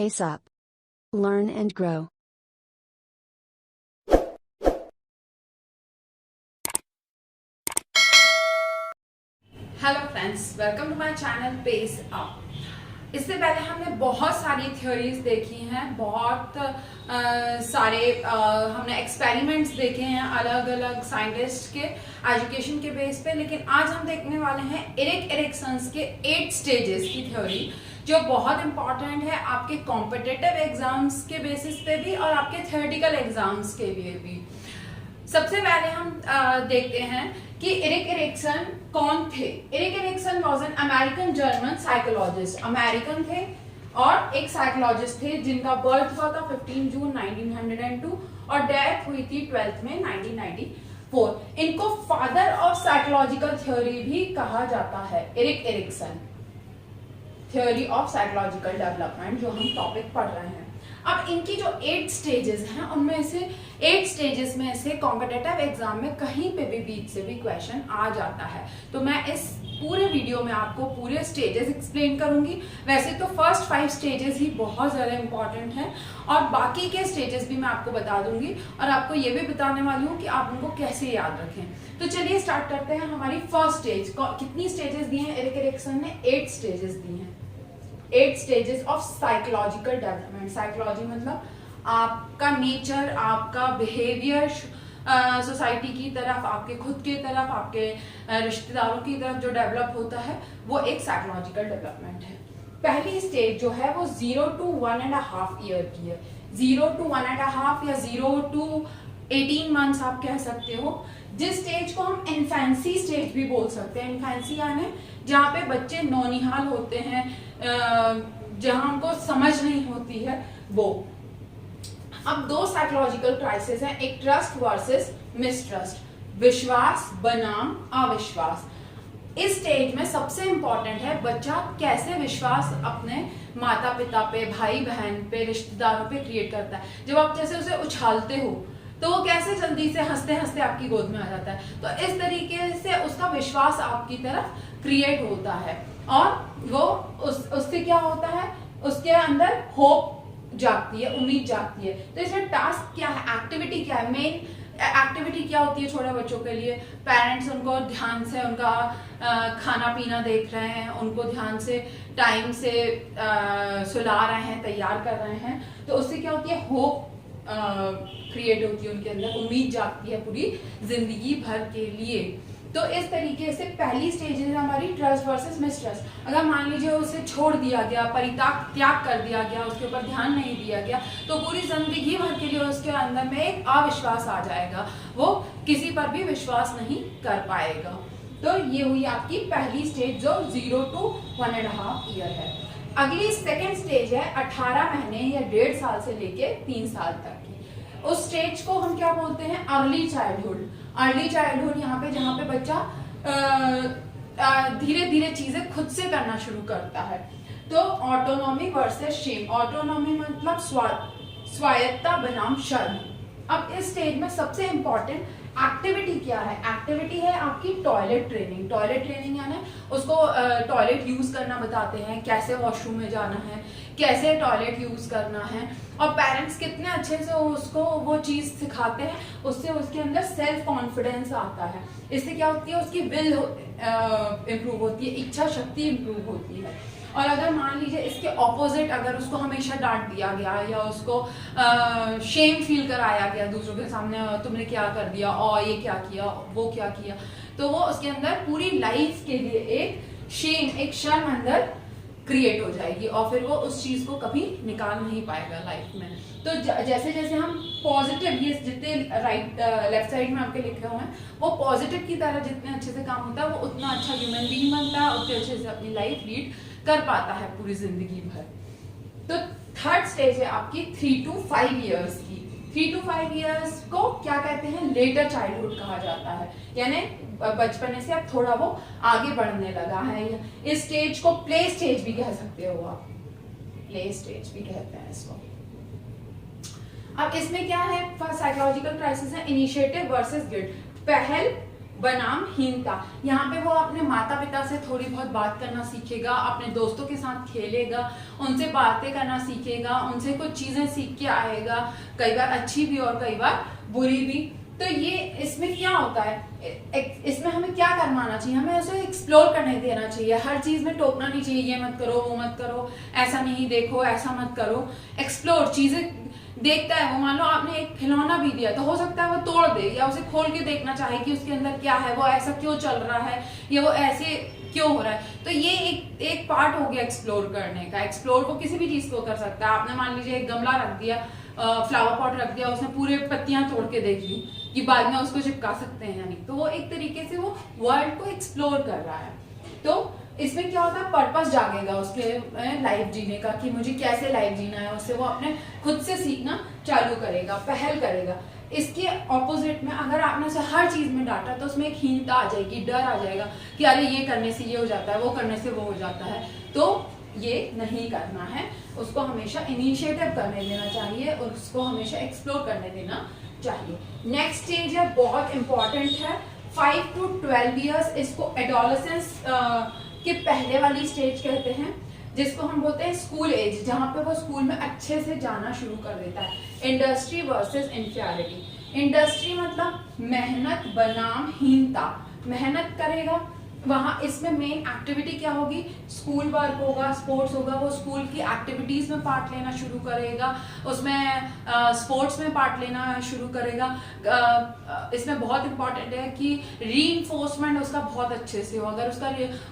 pace up. Learn and grow. Hello friends, welcome to my channel pace up. इससे पहले हमने बहुत सारी थ्योरीज देखी हैं, बहुत सारे हमने एक्सपेरिमेंट्स देखे हैं अलग अलग साइंटिस्ट के एजुकेशन के बेस पे। लेकिन आज हम देखने वाले हैं एरिक एरिक्सन्स के 8 स्टेजेस की थ्योरी, जो बहुत इंपॉर्टेंट है आपके कॉम्पिटिटिव एग्जाम्स के बेसिस पे भी और आपके थ्योरेटिकल एग्जाम्स के लिए भी। सबसे पहले हम देखते हैं कि एरिक एरिक्सन कौन थे। Erik Erikson was an American German psychologist. American थे और एक साइकोलॉजिस्ट थे जिनका बर्थ हुआ था 15 जून 1902 और डेथ हुई थी 12th में 1994। इनको फादर ऑफ साइकोलॉजिकल थ्योरी भी कहा जाता है। Erik Erikson, theory of psychological development, जो हम टॉपिक पढ़ रहे हैं। अब इनकी जो 8 स्टेजेस हैं, उनमें से 8 स्टेजेस में से कॉम्पिटिटिव एग्जाम में कहीं पे भी बीच से भी क्वेश्चन आ जाता है। तो मैं इस पूरे वीडियो में आपको पूरे स्टेजेस एक्सप्लेन करूंगी। वैसे तो फर्स्ट 5 स्टेजेस ही बहुत ज़्यादा इंपॉर्टेंट हैं और बाकी के स्टेजेस भी मैं आपको बता दूंगी और आपको ये भी बताने वाली हूँ कि आप उनको कैसे याद रखें। तो चलिए स्टार्ट करते हैं। हमारी फर्स्ट स्टेज, कितनी स्टेजेस दी हैं एरिक एरिक्सन ने? 8 स्टेजेस दी हैं। 8 stages of psychological development. Psychology मतलब आपका नेचर, आपका बिहेवियर सोसाइटी की तरफ, आपके खुद की तरफ, आपके रिश्तेदारों की तरफ जो डेवलप होता है, वो एक साइकोलॉजिकल डेवलपमेंट है। पहली स्टेज जो है वो 0 to 1.5 ईयर की है। 0 to 1.5 या 0 to 18 मंथ्स आप कह सकते हो। जिस स्टेज को हम इन्फेंसी स्टेज भी बोल सकते हैं। इन्फेंसी यानी जहाँ पे बच्चे नौनिहाल होते हैं, जहां उनको समझ नहीं होती है वो। अब 2 साइकोलॉजिकल क्राइसिस हैं, एक ट्रस्ट वर्सेस मिसट्रस्ट, विश्वास बनाम अविश्वास। इस स्टेज में सबसे इंपॉर्टेंट है बच्चा कैसे विश्वास अपने माता पिता पे, भाई बहन पे, रिश्तेदारों पे क्रिएट करता है। जब आप जैसे उसे उछालते हो तो वो कैसे जल्दी से हंसते हंसते आपकी गोद में आ जाता है। तो इस तरीके से उसका विश्वास आपकी तरफ क्रिएट होता है और वो उससे क्या होता है, उसके अंदर होप जागती है, उम्मीद जागती है। तो इसमें टास्क क्या है, एक्टिविटी क्या है, मेन एक्टिविटी क्या होती है छोटे बच्चों के लिए? पेरेंट्स उनको ध्यान से उनका खाना पीना देख रहे हैं, उनको ध्यान से टाइम से सुला रहे हैं, तैयार कर रहे हैं। तो उससे क्या होती है, होप क्रिएट होती है उनके अंदर, उम्मीद जागती है पूरी जिंदगी भर के लिए। तो इस तरीके से पहली स्टेज है हमारी ट्रस्ट वर्सेस मिसट्रस्ट। अगर मान लीजिए उसे छोड़ दिया गया, परित्याग कर दिया गया, उसके ऊपर ध्यान नहीं दिया गया, तो पूरी जिंदगी भर के लिए उसके अंदर में एक अविश्वास आ जाएगा, वो किसी पर भी विश्वास नहीं कर पाएगा। तो ये हुई आपकी पहली स्टेज जो 0 to 1.5 ईयर है। अगली सेकेंड स्टेज है 18 महीने या 1.5 साल से लेके 3 साल तक की। उस स्टेज को हम क्या बोलते हैं? Early childhood. अर्ली चाइल्डहुड यहाँ पे जहाँ पे बच्चा धीरे धीरे चीजें खुद से करना शुरू करता है। तो ऑटोनॉमी वर्सेस शेम। ऑटोनॉमी मतलब स्वायत्ता बनाम शर्म। अब इस स्टेज में सबसे इंपॉर्टेंट एक्टिविटी क्या है? एक्टिविटी है आपकी टॉयलेट ट्रेनिंग। टॉयलेट ट्रेनिंग यानी उसको टॉयलेट यूज करना बताते हैं, कैसे वॉशरूम में जाना है, कैसे टॉयलेट यूज करना है। और पेरेंट्स कितने अच्छे से उसको वो चीज सिखाते हैं, उससे उसके अंदर सेल्फ कॉन्फिडेंस आता है। इससे क्या होती है, उसकी विल इम्प्रूव होती है, इच्छा शक्ति इम्प्रूव होती है। और अगर मान लीजिए इसके ऑपोजिट, अगर उसको हमेशा डांट दिया गया या उसको शेम फील कराया गया दूसरों के सामने, तुमने क्या कर दिया और ये क्या किया, वो क्या किया, तो वो उसके अंदर पूरी लाइफ के लिए एक शेम, एक शर्म अंदर क्रिएट हो जाएगी और फिर वो उस चीज को कभी निकाल नहीं पाएगा लाइफ में। तो जैसे जैसे हम पॉजिटिव, ये जितने लेफ्ट साइड में आपके लिखे हुए हैं, वो पॉजिटिव की तरह जितने अच्छे से काम होता है, वो उतना अच्छा ह्यूमन बीइंग बनता है, उतने अच्छे से अपनी लाइफ लीड कर पाता है पूरी जिंदगी भर। तो थर्ड स्टेज है आपकी 3 to 5 ईयर्स की। 3 to 5 ईयर्स को क्या कहते हैं? लेटर चाइल्डहुड कहा जाता है, यानी बचपने से अब थोड़ा वो आगे बढ़ने लगा है। इस स्टेज को प्ले स्टेज भी कह सकते हो आप, प्ले स्टेज भी कहते हैं इसको। अब इसमें क्या है? साइकोलॉजिकल क्राइसिस है इनिशिएटिव वर्सेस गिल्ट। पहल बनाम हीनता। यहाँ पे वो अपने माता पिता से थोड़ी बहुत बात करना सीखेगा, अपने दोस्तों के साथ खेलेगा, उनसे बातें करना सीखेगा, उनसे कुछ चीजें सीख के आएगा, कई बार अच्छी भी और कई बार बुरी भी। तो ये इसमें क्या होता है, इसमें हमें क्या करवाना चाहिए, हमें उसे एक्सप्लोर करने देना चाहिए, हर चीज में टोकना नहीं चाहिए, ये मत करो वो मत करो, ऐसा नहीं देखो ऐसा मत करो। एक्सप्लोर, चीजें देखता है वो, मान लो आपने एक खिलौना भी दिया तो हो सकता है वो तोड़ दे या उसे खोल के देखना चाहे कि उसके अंदर क्या है, वो ऐसा क्यों चल रहा है या वो ऐसे क्यों हो रहा है। तो ये एक पार्ट हो गया एक्सप्लोर करने का। एक्सप्लोर को किसी भी चीज को कर सकता है। आपने मान लीजिए एक गमला रख दिया, फ्लावर पॉट रख दिया, उसने पूरे पत्तियां तोड़ के देख ली कि बाद में उसको चिपका सकते हैं या नहीं, तो वो एक तरीके से वो वर्ल्ड को एक्सप्लोर कर रहा है। तो इसमें क्या होता है, पर्पस जागेगा उसके लाइफ जीने का कि मुझे कैसे लाइफ जीना है, उससे वो अपने खुद से सीखना चालू करेगा, पहल करेगा। इसके ऑपोजिट में अगर आपने उसे हर चीज में डांटा तो उसमें एक हीनता आ जाएगी, डर आ जाएगा कि अरे ये करने से ये हो जाता है, वो करने से वो हो जाता है। तो ये नहीं करना है, उसको हमेशा इनिशिएटिव करने देना चाहिए और उसको हमेशा एक्सप्लोर करने देना चाहिए। नेक्स्ट स्टेज है, बहुत इंपॉर्टेंट है, 5 to 12 ईयर्स। इसको एडोलेसेंस के पहले वाली स्टेज कहते हैं, जिसको हम बोलते हैं स्कूल एज, जहां पे वो स्कूल में अच्छे से जाना शुरू कर देता है। Industry versus inferiority. इंडस्ट्री मतलब मेहनत बनाम हीनता। मेहनत करेगा वहां, इसमें मेन एक्टिविटी क्या होगी, स्कूल वर्क होगा, स्पोर्ट्स होगा, वो स्कूल की एक्टिविटीज में पार्ट लेना शुरू करेगा, उसमें स्पोर्ट्स में पार्ट लेना शुरू करेगा। इसमें बहुत इंपॉर्टेंट है कि रीइंफोर्समेंट उसका बहुत अच्छे से हो। अगर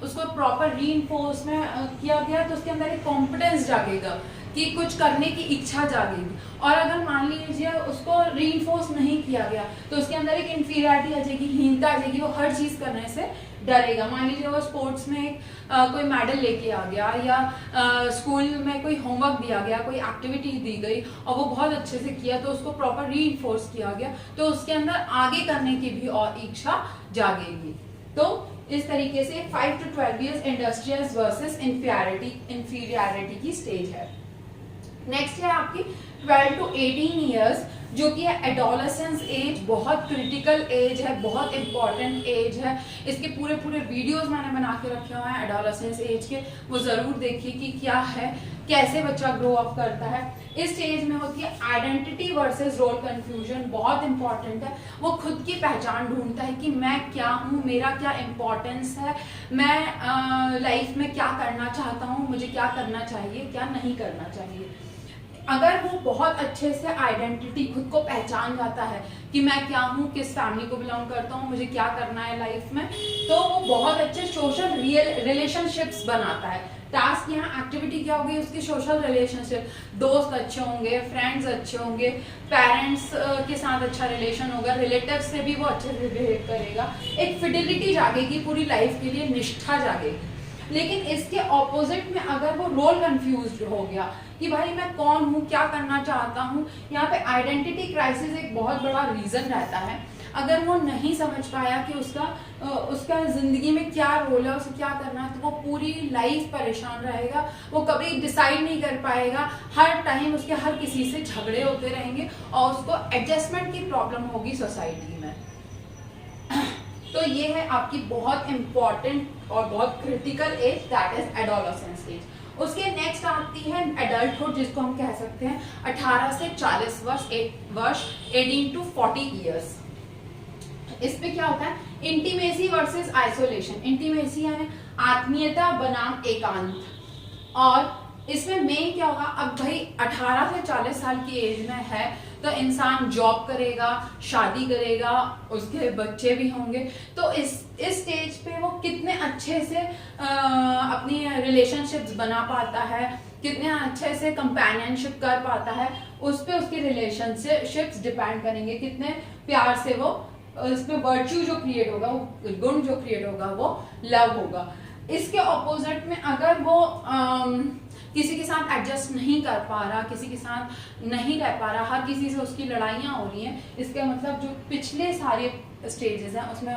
उसको प्रॉपर रीइंफोर्समेंट किया गया तो उसके अंदर एक कॉन्फिडेंस जागेगा कि कुछ करने की इच्छा जागेगी। और अगर मान लीजिए उसको रीइंफोर्स नहीं किया गया तो उसके अंदर एक इंफीरियरिटी आ जाएगी, हीनता आ जाएगी, वो हर चीज करने से डरेगा। मान लीजिए वो स्पोर्ट्स में कोई मेडल लेके आ गया या स्कूल में कोई होमवर्क दिया गया, कोई एक्टिविटी दी गई और वो बहुत अच्छे से किया तो उसको प्रॉपर रीइंफोर्स किया गया तो उसके अंदर आगे करने की भी और इच्छा जागेगी। तो इस तरीके से 5 to 12 years industrials versus inferiority की स्टेज है। नेक्स्ट है आपकी 12 to 18 ईयर्स, जो कि है एडोलेसेंस एज। बहुत क्रिटिकल एज है, बहुत इंपॉर्टेंट एज है। इसके पूरे वीडियोस मैंने बना के रखे हुए हैं एडोलेसेंस एज के, वो जरूर देखिए कि क्या है, कैसे बच्चा ग्रो अप करता है। इस स्टेज में होती है आइडेंटिटी वर्सेस रोल कंफ्यूजन, बहुत इंपॉर्टेंट है। वो खुद की पहचान ढूंढता है कि मैं क्या हूँ, मेरा क्या इंपॉर्टेंस है, मैं लाइफ में क्या करना चाहता हूँ, मुझे क्या करना चाहिए, क्या नहीं करना चाहिए। अगर वो बहुत अच्छे से आइडेंटिटी खुद को पहचान जाता है कि मैं क्या हूँ, किस फैमिली को बिलोंग करता हूँ, मुझे क्या करना है लाइफ में, तो वो बहुत अच्छे सोशल रिलेशनशिप्स बनाता है। टास्क यहाँ एक्टिविटी क्या होगी, उसकी सोशल रिलेशनशिप, दोस्त अच्छे होंगे, फ्रेंड्स अच्छे होंगे, पेरेंट्स के साथ अच्छा रिलेशन होगा, रिलेटिव से भी वो अच्छे से बिहेव करेगा, एक फिडिलिटी जागेगी, पूरी लाइफ के लिए निष्ठा जागेगी। लेकिन इसके ऑपोजिट में अगर वो रोल कंफ्यूज्ड हो गया कि भाई मैं कौन हूँ, क्या करना चाहता हूँ, यहाँ पे आइडेंटिटी क्राइसिस एक बहुत बड़ा रीजन रहता है। अगर वो नहीं समझ पाया कि उसका जिंदगी में क्या रोल है, उसे क्या करना है, तो वो पूरी लाइफ परेशान रहेगा, वो कभी डिसाइड नहीं कर पाएगा, हर टाइम उसके हर किसी से झगड़े होते रहेंगे और उसको एडजस्टमेंट की प्रॉब्लम होगी सोसाइटी में। तो ये है आपकी बहुत इंपॉर्टेंट और बहुत critical age, that is adolescence age. उसके नेक्स्ट आती है एडल्टहुड, जिसको हम कह सकते हैं 18 से 40 वर्ष 18 to 40 ईयर्स। इसमें क्या होता है, इंटीमेसी वर्सेस आइसोलेशन। इंटीमेसी यानी आत्मीयता बनाम एकांत। और इसमें मेन क्या होगा, अब भाई 18 से 40 साल की एज में है तो इंसान जॉब करेगा, शादी करेगा, उसके बच्चे भी होंगे। तो इस स्टेज पे वो कितने अच्छे से अपनी रिलेशनशिप्स बना पाता है, कितने अच्छे से कंपेनियनशिप कर पाता है, उस पे उसके रिलेशनशिप्स डिपेंड करेंगे, कितने प्यार से वो उसमें वर्च्यू जो क्रिएट होगा, वो गुण जो क्रिएट होगा, वो लव होगा। इसके ऑपोजिट में अगर वो किसी के साथ एडजस्ट नहीं कर पा रहा, किसी के साथ नहीं रह पा रहा, हर किसी से उसकी लड़ाइयाँ हो रही हैं, इसका मतलब जो पिछले सारे स्टेजेस हैं उसमें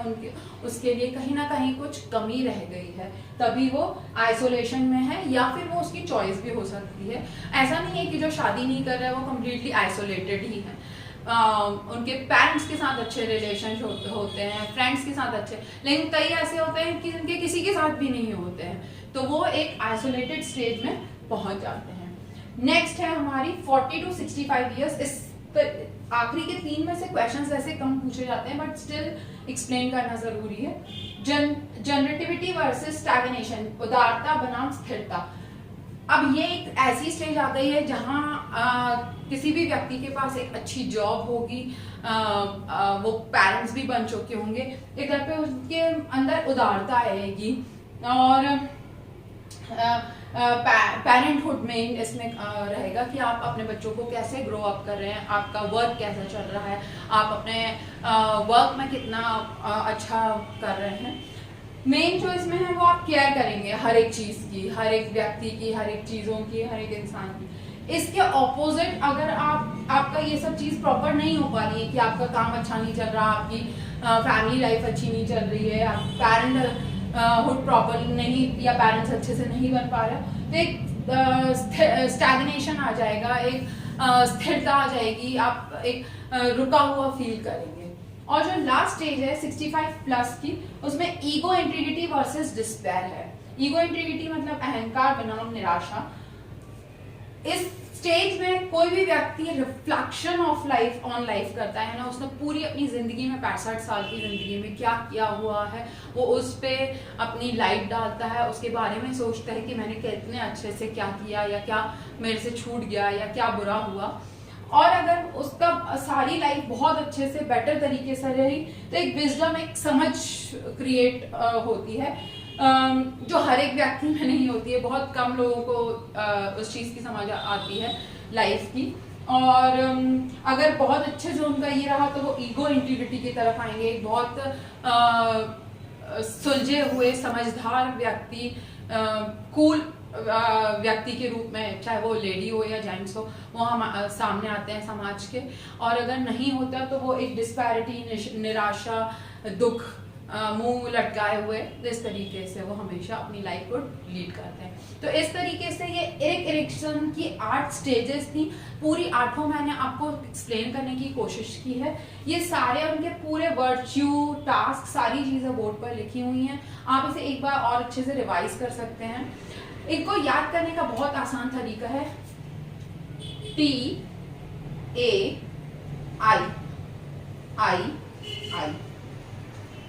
उसके लिए कहीं ना कहीं कुछ कमी रह गई है, तभी वो आइसोलेशन में है, या फिर वो उसकी चॉइस भी हो सकती है। ऐसा नहीं है कि जो शादी नहीं कर रहा है वो कम्प्लीटली आइसोलेटेड ही है। उनके पेरेंट्स के साथ अच्छे रिलेशन होते हैं, फ्रेंड्स के साथ अच्छे, लेकिन कई ऐसे होते हैं कि उनके किसी के साथ भी नहीं होते हैं, तो वो एक आइसोलेटेड स्टेज में पहुंच जाते हैं। नेक्स्ट है हमारी 40 to 65 ईयर्स। इस आखिरी के 3 में से क्वेश्चंस ऐसे कम पूछे जाते हैं, बट स्टिल एक्सप्लेन करना जरूरी है। जनरेटिविटी वर्सेस स्टैग्नेशन, उदारता बनाम स्थिरता। अब ये एक ऐसी स्टेज आ गई है जहाँ किसी भी व्यक्ति के पास एक अच्छी जॉब होगी, वो पेरेंट्स भी बन चुके होंगे, एक घर पे उसके अंदर उदारता आएगी, और पेरेंटहुड में इसमें रहेगा कि आप अपने बच्चों को कैसे ग्रो अप कर रहे हैं, आपका वर्क कैसा चल रहा है, आप अपने वर्क में कितना अच्छा कर रहे हैं। मेन जो इसमें है वो आप केयर करेंगे हर एक चीज की, हर एक व्यक्ति की, हर एक चीजों की, हर एक इंसान की। इसके ऑपोजिट अगर आपका ये सब चीज प्रॉपर नहीं हो पा रही है, कि आपका काम अच्छा नहीं चल रहा, आपकी फैमिली लाइफ अच्छी नहीं चल रही है, आप पेरेंट हुड प्रॉपर नहीं, या पेरेंट्स अच्छे से नहीं बन पा रहे, तो एक स्टैग्नेशन आ जाएगा, एक स्थिरता आ जाएगी, आप एक रुका हुआ फील करेंगे। और जो लास्ट स्टेज है 65 प्लस की, उसमें ईगो इंटीग्रिटी वर्सेस डिस्पेयर है। ईगो इंटीग्रिटी मतलब अहंकार बनाम निराशा। इस स्टेज में कोई भी व्यक्ति reflection of life on life करता है ना, उसने पूरी अपनी जिंदगी में 65 साल की जिंदगी में क्या किया हुआ है, वो उस पे अपनी लाइफ डालता है, उसके बारे में सोचता है कि मैंने कितने अच्छे से क्या किया, या क्या मेरे से छूट गया, या क्या बुरा हुआ। और अगर उसका सारी लाइफ बहुत अच्छे से बेटर तरीके से रही, तो एक विजडम, एक समझ क्रिएट होती है, जो हर एक व्यक्ति में नहीं होती है। बहुत कम लोगों को उस चीज की समझ आती है लाइफ की। और अगर बहुत अच्छे से उनका ये रहा, तो वो ईगो इंटीग्रिटी की तरफ आएंगे, एक बहुत सुलझे हुए समझदार व्यक्ति, कूल व्यक्ति के रूप में, चाहे वो लेडी हो या जेंट्स हो, वो हम सामने आते हैं समाज के। और अगर नहीं होता तो वो एक डिस्पैरिटी, निराशा, दुख, मुंह लटकाए हुए, इस तरीके से वो हमेशा अपनी लाइफ को लीड करते हैं। तो इस तरीके से ये एरिक एरिक्सन की 8 स्टेजेस थी, पूरी 8 मैंने आपको एक्सप्लेन करने की कोशिश की है। ये सारे उनके पूरे वर्च्यू, टास्क, सारी चीजें बोर्ड पर लिखी हुई हैं, आप इसे एक बार और अच्छे से रिवाइज कर सकते हैं। इनको याद करने का बहुत आसान तरीका है, TAI,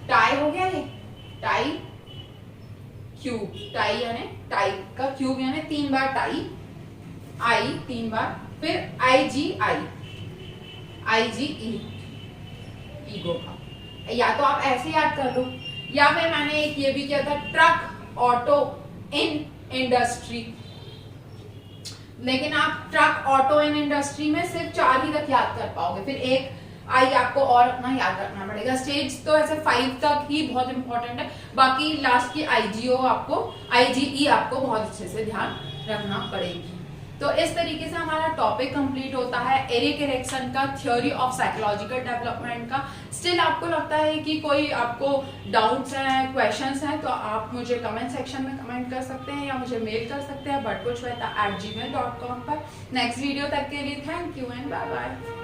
टाई हो गया, ये टाई क्यूब, टाई यानी टाई का क्यूब यानी 3 बार टाई, आई 3 बार, फिर IGE, ईगो का। या तो आप ऐसे याद कर लो, या फिर मैंने एक ये भी किया था, ट्रक, ऑटो, इन, इंडस्ट्री। लेकिन आप ट्रक, ऑटो, इन, इंडस्ट्री में सिर्फ 4 ही तक याद कर पाओगे, फिर एक आई आपको और अपना याद रखना पड़ेगा। स्टेज तो ऐसे 5 तक ही बहुत इंपॉर्टेंट है, बाकी लास्ट की IGE आपको बहुत अच्छे से ध्यान रखना पड़ेगी। तो इस तरीके से हमारा टॉपिक कंप्लीट होता है एरिक एरिक्सन का थ्योरी ऑफ साइकोलॉजिकल डेवलपमेंट का। स्टिल आपको लगता है कि कोई आपको डाउट्स हैं, क्वेश्चंस हैं, तो आप मुझे कमेंट सेक्शन में कमेंट कर सकते हैं, या मुझे मेल कर सकते हैं butkuchshweta@gmail.com पर। नेक्स्ट वीडियो तक के लिए thank you and bye bye.